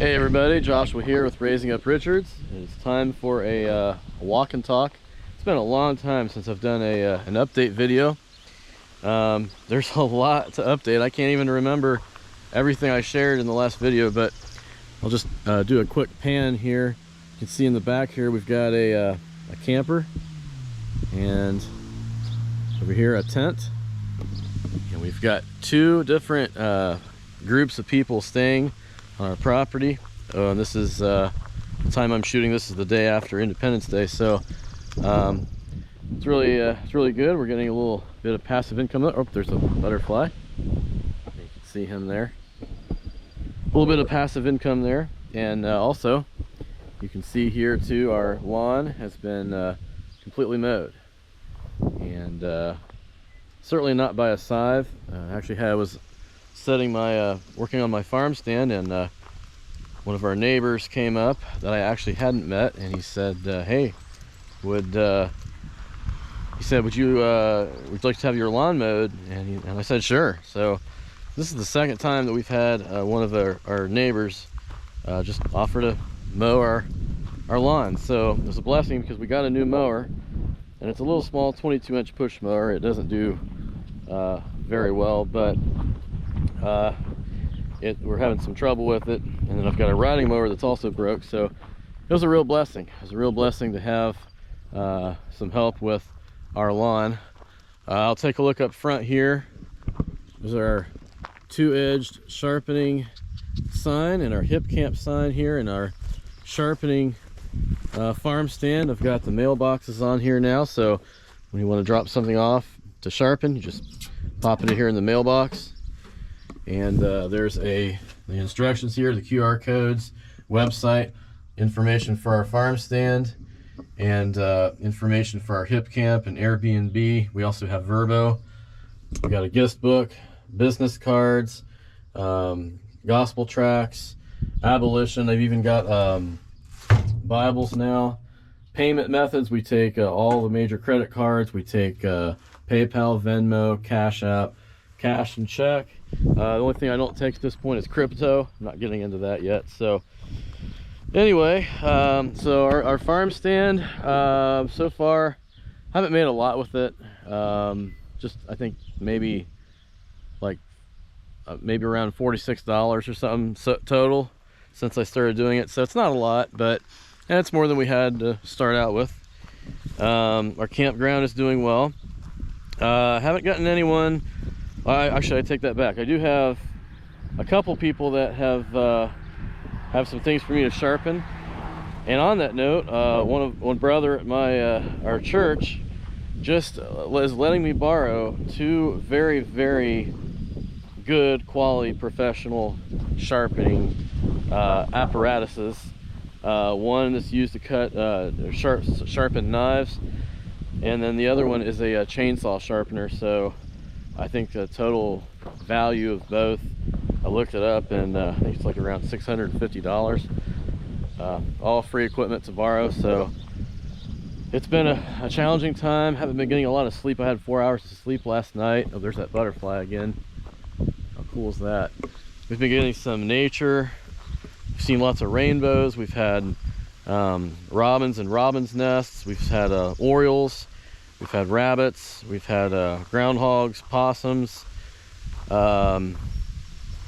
Hey everybody, Joshua here with Raising Up Richards. It's time for a walk and talk. It's been a long time since I've done an update video. There's a lot to update. I can't even remember everything I shared in the last video, but I'll just do a quick pan here. You can see in the back here we've got a camper, and over here a tent, and we've got two different groups of people staying on our property. And this is the time I'm shooting. This is the day after Independence Day, so it's really good. We're getting a little bit of passive income. Oh, there's a butterfly. You can see him there. A little bit of passive income there, and also you can see here too, our lawn has been completely mowed, and certainly not by a scythe. Actually, I was setting my working on my farm stand, and one of our neighbors came up that I actually hadn't met, and he said, hey, would you like to have your lawn mowed? And I said sure. So this is the second time that we've had one of our neighbors just offer to mow our lawn. So it was a blessing, because we got a new mower, and it's a little small 22-inch push mower. It doesn't do very well, but we're having some trouble with it. And then I've got a riding mower that's also broke, so it was a real blessing. It was a real blessing to have some help with our lawn. I'll take a look up front here. There's our two-edged sharpening sign and our hip camp sign here, and our sharpening farm stand. I've got the mailboxes on here now, so when you want to drop something off to sharpen, you just pop it in here in the mailbox. And there's the instructions here, the QR codes, website, information for our farm stand, and information for our hip camp and Airbnb. We also have Verbo. We got a gift book, business cards, gospel tracts, abolition. They've even got Bibles now. Payment methods, we take all the major credit cards. We take PayPal, Venmo, Cash App, cash and check. The only thing I don't take at this point is crypto. I'm not getting into that yet. So anyway, so our farm stand, so far haven't made a lot with it. Just I think maybe around $46 or something total since I started doing it. So it's not a lot, but it's more than we had to start out with. Our campground is doing well. Haven't gotten anyone. Actually, I take that back. I do have a couple people that have some things for me to sharpen. And on that note, one brother at our church just is letting me borrow two very, very good quality professional sharpening apparatuses. One that's used to cut sharpen knives, and then the other one is a chainsaw sharpener. So I think the total value of both, I looked it up, and I think it's like around $650. All free equipment to borrow. So it's been a challenging time. Haven't been getting a lot of sleep. I had 4 hours of sleep last night. Oh, there's that butterfly again. How cool is that? We've been getting some nature. We've seen lots of rainbows. We've had robins and robins nests. We've had orioles. We've had rabbits. We've had groundhogs, possums. Man,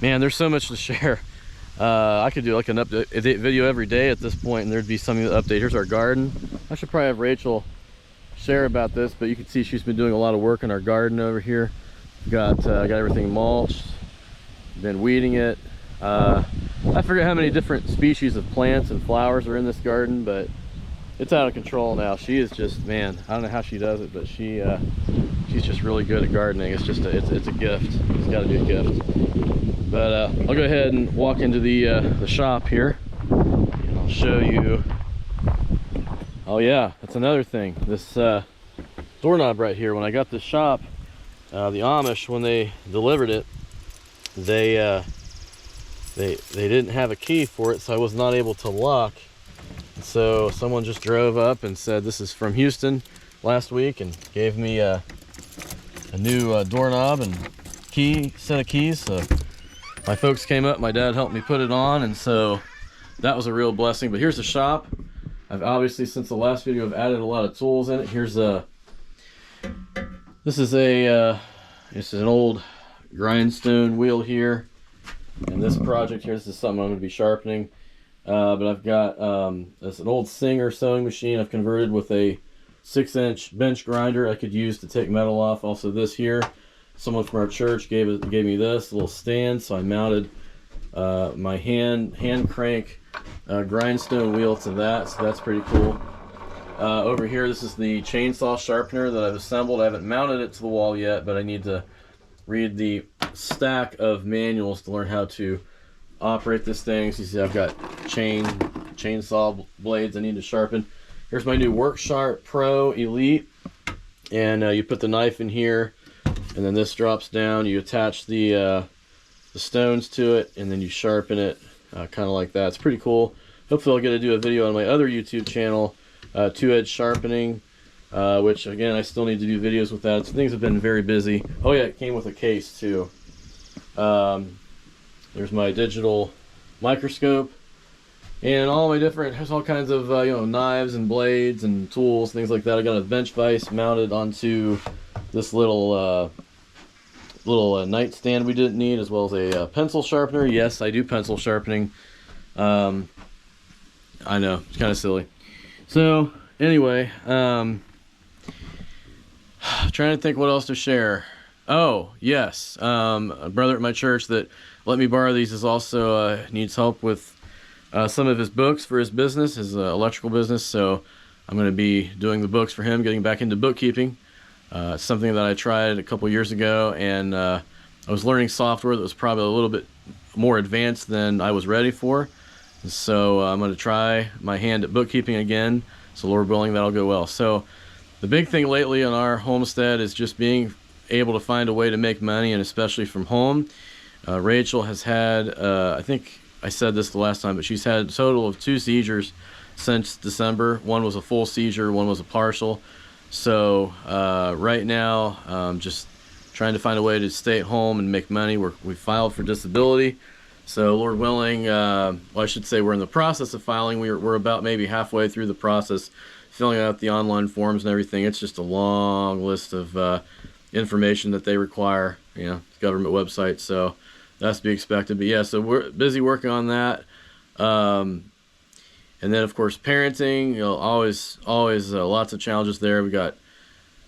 there's so much to share. I could do like an update video every day at this point, and there'd be something to update. Here's our garden. I should probably have Rachel share about this, but you can see she's been doing a lot of work in our garden over here. Got everything mulched. Been weeding it. I forget how many different species of plants and flowers are in this garden, but it's out of control now. She is just, man, I don't know how she does it, but she's just really good at gardening. It's just it's a gift. It's got to be a gift. But I'll go ahead and walk into the shop here, and I'll show you. Oh yeah, that's another thing. This doorknob right here. When I got this shop, the Amish, when they delivered it, they didn't have a key for it, so I was not able to lock. So someone just drove up and said this is from Houston last week, and gave me a new doorknob and set of keys. So my folks came up, my dad helped me put it on, and so that was a real blessing. But here's the shop. I've obviously, since the last video, I've added a lot of tools in it. Here's a, this is an old grindstone wheel here. And this project here, this is something I'm going to be sharpening. But I've got this an old Singer sewing machine I've converted with a 6-inch bench grinder I could use to take metal off. Also this here, someone from our church gave me this little stand, so I mounted my hand crank grindstone wheel to that, so that's pretty cool. Over here, this is the chainsaw sharpener that I've assembled. I haven't mounted it to the wall yet, but I need to read the stack of manuals to learn how to operate this thing. So you see I've got chainsaw blades I need to sharpen. Here's my new Work Sharp Pro Elite, and you put the knife in here, and then this drops down. You attach the stones to it, and then you sharpen it kind of like that. It's pretty cool. Hopefully I'll get to do a video on my other YouTube channel, 2-edge sharpening, which again I still need to do videos with that. So things have been very busy. Oh yeah, it came with a case too. There's my digital microscope, and all my different, there's all kinds of you know, knives and blades and tools, things like that. I got a bench vise mounted onto this little nightstand we didn't need, as well as a pencil sharpener. Yes, I do pencil sharpening. I know, it's kind of silly. So anyway, trying to think what else to share. Oh yes, a brother at my church that let me borrow these is also needs help with some of his books for his business, his electrical business. So I'm going to be doing the books for him, getting back into bookkeeping. It's something that I tried a couple years ago, and I was learning software that was probably a little bit more advanced than I was ready for. So I'm going to try my hand at bookkeeping again. So Lord willing, that'll go well. So the big thing lately in our homestead is just being able to find a way to make money, and especially from home. Rachel has had, I think I said this the last time, but she's had a total of 2 seizures since December. One was a full seizure, one was a partial. So right now, just trying to find a way to stay at home and make money. We filed for disability. So Lord willing, well, I should say we're in the process of filing. We're about maybe halfway through the process, filling out the online forms and everything. It's just a long list of information that they require, you know, government website. So that's to be expected. But yeah, so we're busy working on that. And then of course parenting, you know, always lots of challenges there. We got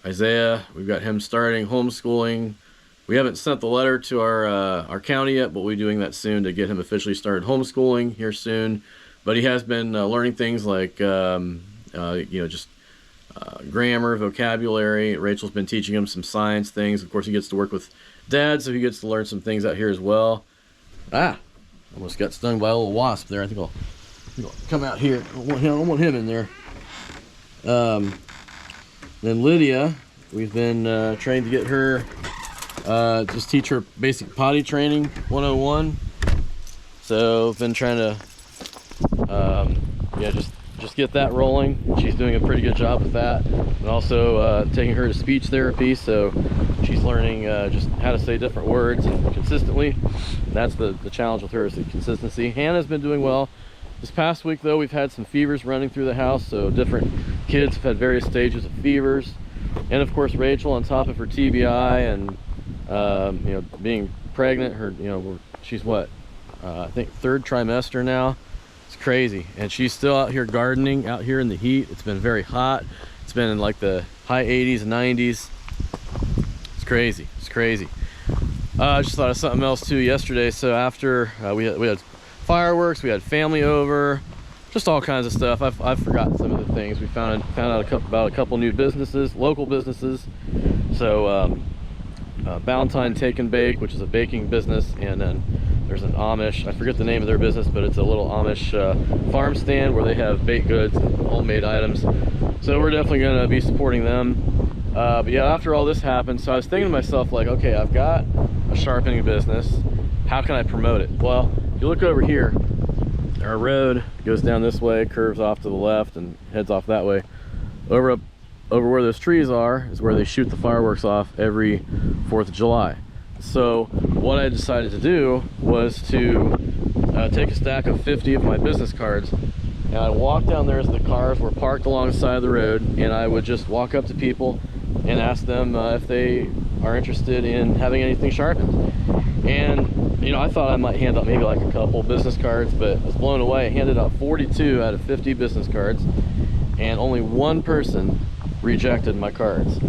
Isaiah, we've got him starting homeschooling. We haven't sent the letter to our county yet, but we'll be doing that soon to get him officially started homeschooling here soon. But he has been learning things like you know, just grammar, vocabulary. Rachel's been teaching him some science things. Of course, he gets to work with Dad, so he gets to learn some things out here as well. Almost got stung by a little wasp there. I think I'll come out here. I don't want him in there. Then Lydia, we've been trying to get her, just teach her basic potty training 101. So I've been trying to, yeah, just get that rolling. She's doing a pretty good job with that. And also taking her to speech therapy, so she's learning just how to say different words and consistently. That's the challenge with her, is the consistency. Hannah's been doing well. This past week though, we've had some fevers running through the house, so different kids have had various stages of fevers. And of course Rachel, on top of her TBI and you know, being pregnant, her, you know, she's what, I think 3rd trimester now. It's crazy, and she's still out here gardening out here in the heat. It's been very hot. It's been in like the high 80s and 90s. It's crazy. It's crazy. I just thought of something else too yesterday. So after we had fireworks, we had family over, just all kinds of stuff. I've forgotten some of the things. We found out about a couple new businesses, local businesses. So Valentine Take and Bake, which is a baking business, and then there's an Amish, I forget the name of their business, but it's a little Amish farm stand where they have baked goods and homemade items. So we're definitely going to be supporting them. But yeah, after all this happened, so I was thinking to myself, like, okay, I've got a sharpening business. How can I promote it? Well, if you look over here, our road goes down this way, curves off to the left, and heads off that way. Over where those trees are is where they shoot the fireworks off every 4th of July. So what I decided to do was to take a stack of 50 of my business cards, and I'd walk down there as the cars were parked along the side of the road, and I would just walk up to people and ask them if they are interested in having anything sharpened. And you know, I thought I might hand out maybe like a couple business cards, but I was blown away. I handed out 42 out of 50 business cards, and only one person rejected my cards.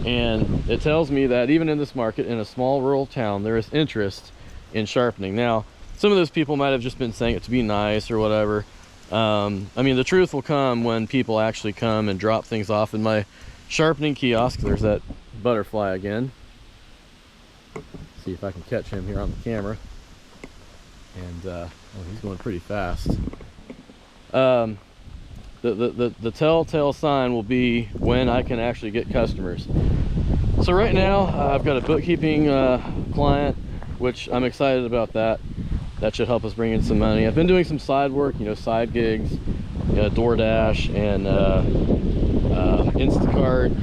And it tells me that even in this market, in a small rural town, there is interest in sharpening. Now, some of those people might have just been saying it to be nice or whatever. I mean, the truth will come when people actually come and drop things off in my sharpening kiosk. There's that butterfly again. See if I can catch him here on the camera. And oh, he's going pretty fast. The telltale sign will be when I can actually get customers. So right now I've got a bookkeeping client, which I'm excited about. That should help us bring in some money. I've been doing some side work, you know, side gigs, DoorDash and Instacart,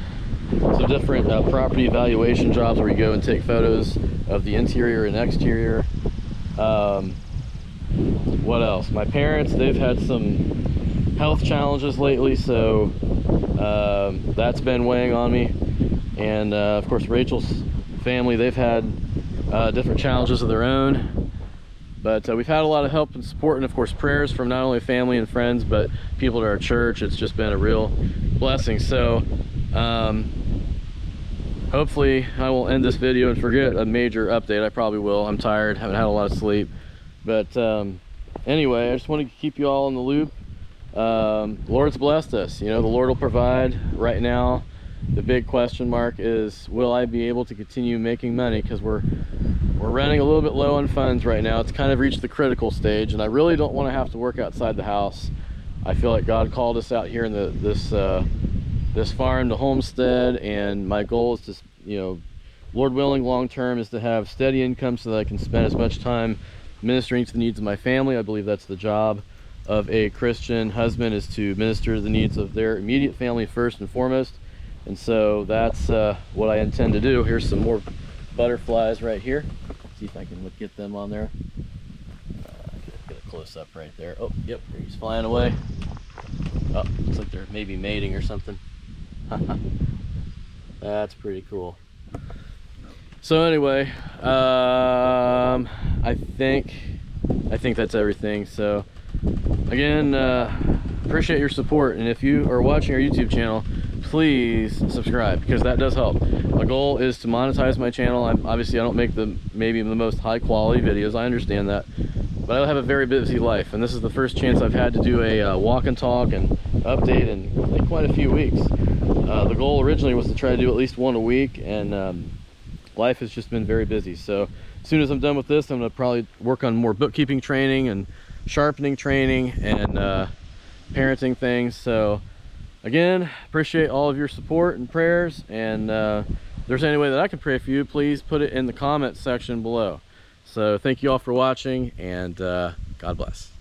some different property evaluation jobs where you go and take photos of the interior and exterior. What else? My parents, they've had some health challenges lately, so that's been weighing on me. And of course, Rachel's family, they've had different challenges of their own. But we've had a lot of help and support, and of course prayers from not only family and friends, but people at our church. It's just been a real blessing. So hopefully I will end this video and forget a major update. I probably will. I'm tired, haven't had a lot of sleep. But anyway, I just want to keep you all in the loop. Lord's blessed us. You know, the Lord will provide. Right now, the big question mark is, will I be able to continue making money? Because we're running a little bit low on funds right now. It's kind of reached the critical stage, and I really don't want to have to work outside the house. I feel like God called us out here in this farm to homestead, and my goal is to, you know, Lord willing, long term, is to have steady income so that I can spend as much time ministering to the needs of my family. I believe that's the job of a Christian husband, is to minister to the needs of their immediate family first and foremost. And so that's what I intend to do. Here's some more butterflies right here. See if I can get them on there. Get a close up right there. Oh, yep, he's flying away. Oh, looks like they're maybe mating or something. That's pretty cool. So anyway, I think that's everything. So again, appreciate your support, and if you are watching our YouTube channel, please subscribe, because that does help. My goal is to monetize my channel. Obviously I don't make maybe the most high quality videos, I understand that, but I have a very busy life, and this is the first chance I've had to do a walk and talk and update in I think quite a few weeks. The goal originally was to try to do at least one a week, and life has just been very busy. So as soon as I'm done with this, I'm going to probably work on more bookkeeping training and sharpening training and parenting things. So again, appreciate all of your support and prayers, and if there's any way that I can pray for you, please put it in the comments section below. So thank you all for watching, and God bless.